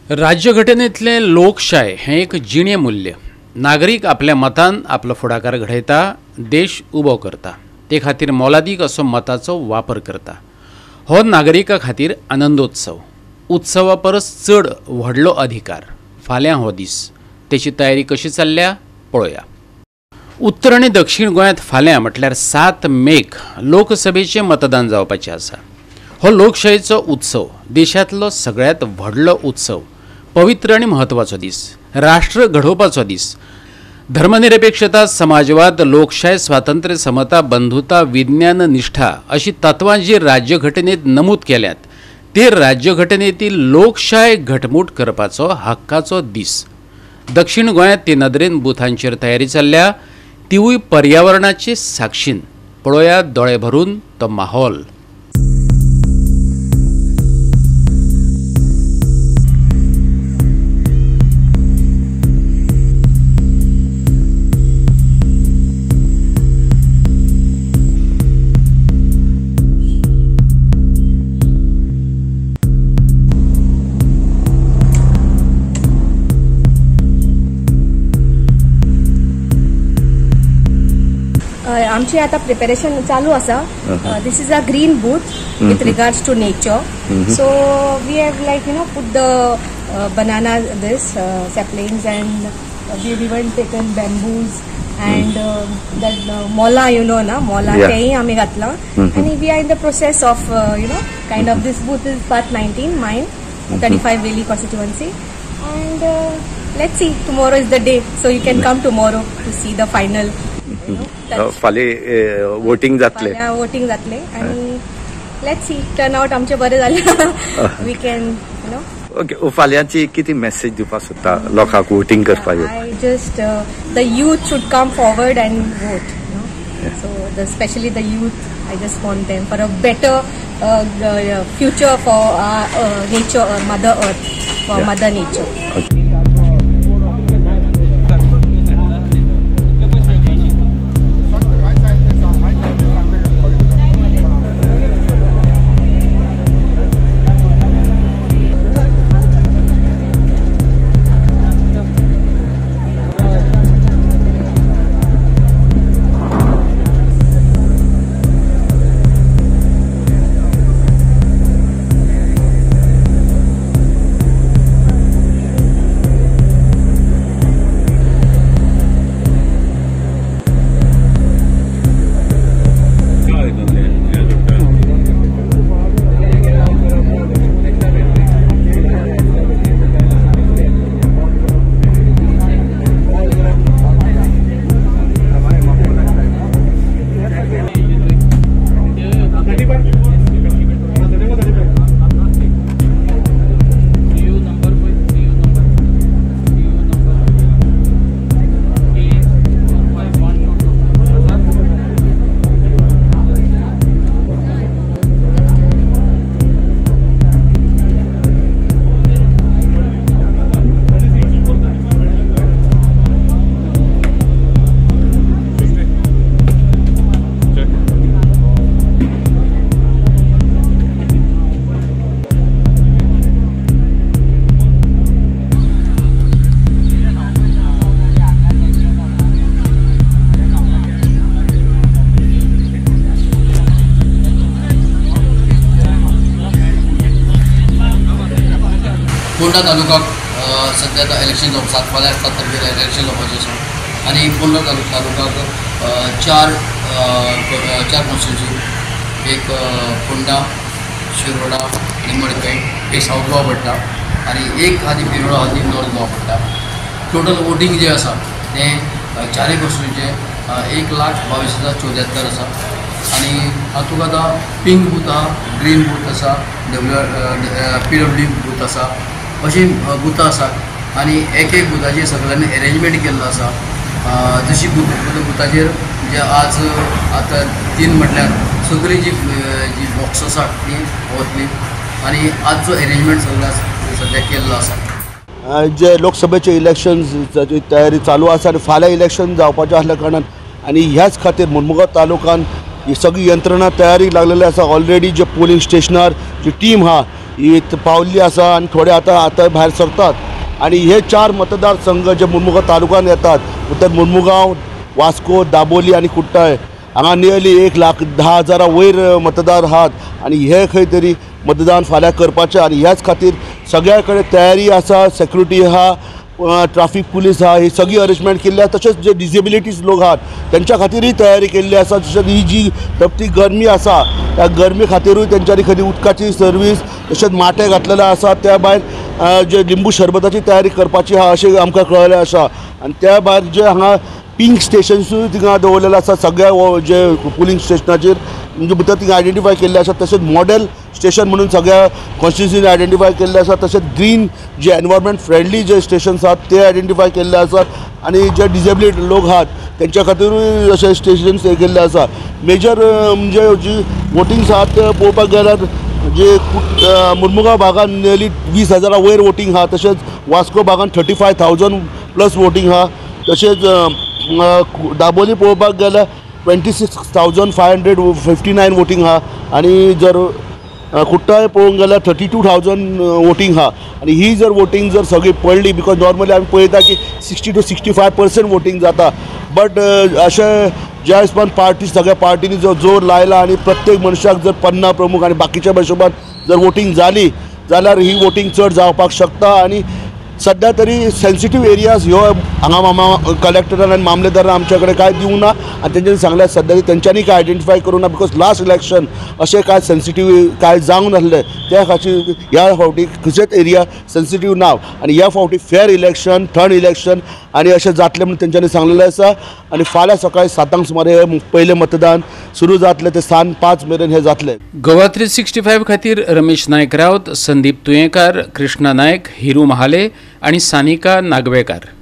राज्यघटनेतले लोकशाय हे एक जिणे मूल्य. नागरिक आपल्या मतान आपलो फुडाकार घडयता, देश उबो करता. ते खातीर मोलादीक असो मताचो वापर करता. हो नागरिका खातीर आनंदोत्सव. उत्सवा परस चड व्हडलो अधिकार. फाल्यां हो दीस. तेची तयारी कशी चल्ल्या पळोवया. उत्तर आनी दक्षिण गोंयांत फाल्यां म्हटल्यार 7 मेक लोकसभेचें मतदान जावपाचें आसा. हो लोकशायेचो उत्सव, देशांतलो सगळ्यांत व्हडलो उत्सव, पवित्र आनी महत्वाचो दीस, राष्ट्र घडोवपाचो दीस. धर्मनिरपेक्षता, समाजवाद, लोकशाय, स्वातंत्र्य, समता, बंधुता, विज्ञान, निष्ठा अशी तत्वां जी राज्यघटनेत नमूद केल्यात, ते राज्यघटनेतील लोकशाय घटमूट करपाचो हक्काचो दीस. दक्षिण गोंयांत ते नदरेन बुथांचेर तयारी चल्ल्या, तिवूय पर्यावरणाचे साक्षीन. पळोवया दोळे भरून तो माहोल. आमची आता प्रिपरेशन चालू असा. This is a green booth with regards to nature. So we have like put the banana this saplings and we even taken bamboos and that mola na mola तेही आम्ही घातला. आणि we are in the process of kind of this booth is part 19 mine 35 Valley constituency and let's see, tomorrow is the day, so you can come tomorrow to see the final. फाले voting जातले आणि let's see turn out आमचे बरे झाले. We can okay. फाल्यांची किती message दिवपाक सोदता लोकांक वोटिंग करपाक? I just the youth should come forward and vote. So specially the youth, I just want them for a better future for nature, mother earth, for mother nature. Ponda तालुकाक सध्या आता election जावपाक फाल्यां 7 तारखेर इलेक्शन जावपाचें आसा आनी फोंडा तालुकाक चार कॉन्स्टिट्युन्सी, एक फोंडा, शिरोडा आनी मडकय, एक साऊथ गोवा पडटा आनी एक आदी बिरोडा आदी नॉर्थ गोवा पडटा. टोटल वोटींग जे आसा तें चारय कॉन्स्टिट्युन्सीचे 1,22,074 आसा. आनी हातूंत आतां पिंक बूथ आसा, ग्रीन बूथ आसा, PWD बूथ आसा, अशी बुथां आसात आनी एक बुथाचेर सगळ्यांनी अरेंजमेंट केल्लो आसा. जशी बुथाचेर जे आज आतां 3 म्हटल्यार सगळी जी बॉक्स आसात ती वतली आनी आजचो अरेंजमेंट सगळ्या सद्या केल्लो आसा. जे लोकसभेचे इलेक्शन्स तयारी चालू आसा आनी फाल्यां इलेक्शन जावपाचें आसल्या कारणान आनी ह्याच खातीर मुरमुगांव तालुक्यान ही सगळी यंत्रणा तयारीक लागलेली आसा. ऑलरेडी जे पोलिंग स्टेशनार जी टीम आहा ही पावल्ली आसा आनी थोडे आतां भायर सरतात आनी हे 4 मतदारसंघ जे मुर्मुगांव तालुक्यान येतात भितर मुर्मुगांव, वास्को, दाबोली आनी कुट्टाळे हांगा नियरली 1,10,000 वयर मतदार आहात आनी हे खंय तरी मतदान फाल्यां करपाचें आनी ह्याच खातीर सगळ्या कडेन तयारी आसा, सेक्युरिटी आहा, ट्राफीक पुलीस आहा, ही सगळी अरेंजमेंट केल्ली आसा. तशेंच जे डिसेबिलिटीज लोक आहात तेंच्या खातीरय तयारी केल्ली आसा. तशेंच ही जी तपती गरमी आसा त्या गरमी खातीरूय तेंच्यांनी खंय उदकाची सर्वीस तशेंच माटे घातलेले आसा. त्या भायर जे लिंबू सरबताची तयारी करपाची आहा अशें आमकां कळयलें आसा. आनी त्या भायर जे हांगा पिंक स्टेशन्सूय थिंगा दवरलेले आसा सगळ्या जे पोलिंग स्टेशनाचेर म्हणजे भितर थिंगा आयडेंटिफाय केल्ले आसा. तशेंच मॉडेल स्टेशन म्हणून सगळ्या कॉन्स्टिट्युन्सीनी आयडेंटिफाय केल्ले आसा. तशेंच ग्रीन जे एनवायरमेंट फ्रेंडली जे स्टेशन्स आहात ते आयडेंटिफाय केल्ले आसात आनी जे डिसेबल्ड लोक आहात तेंच्या खातीरूय अशे स्टेशन्स हे केल्ले आसा. मेजर म्हणजे जी वोटिंग्स आहात ते पळोवपाक गेल्यार जे मुर्मुगांव भागान नियरली 20,000 वयर वोटींग आहा. तशेंच वास्को भागान 35,000 प्लस वोटींग आहा. तशेंच दाबोली पळोवपाक गेल्यार 26,559 वोटींग आहा आनी जर कुट्टाळे पळोवंक गेल्यार 32,000 वोटींग आहा. आनी ही जर वोटींग जर सगळी पडली बिकॉज नॉर्मली आमी पळयता की 60 to 65% वोटींग जाता. बट अशें ज्या हिसपान पार्टी सगळ्या पार्टीनी जो जोर लायला आनी प्रत्येक मनशाक जर 50 प्रमुख आनी बाकीच्या हिशोबान जर वोटींग जाली जाल्यार ही वोटींग चड जावपाक शकता. आनी सध्या तरी सेन्सिटीव एरियाज ह्यो हांगा कलेक्टरान आनी मामलेदारान आमचे कडेन कांय दिवंक ना आनी तेंच्यांनी सांगल्यार सध्या तेंच्यांनी कांय आयडेंटिफाय करूं ना बिकॉज लास्ट इलेक्शन अशें कांय सेन्सिटीव कांय जावंक नासलें त्या खातीर ह्या फावटी खंयचेच एरिया सेन्सिटीव ना आनी ह्या फावटी फेअर इलेक्शन, थर्ड इलेक्शन आनी अशें जातलें म्हणून तेंच्यांनी सांगलेलें आसा. आनी फाल्यां सकाळीं 7 सुमारे हे पयलें मतदान सुरू जातलें ते सांज 5 मेरेन हे जातलें. गोवा 365 खातीर रमेश नायक रावत, संदीप तुयेंकार, कृष्णा नायक, हिरू महाले आणि सानिका नागवेकार.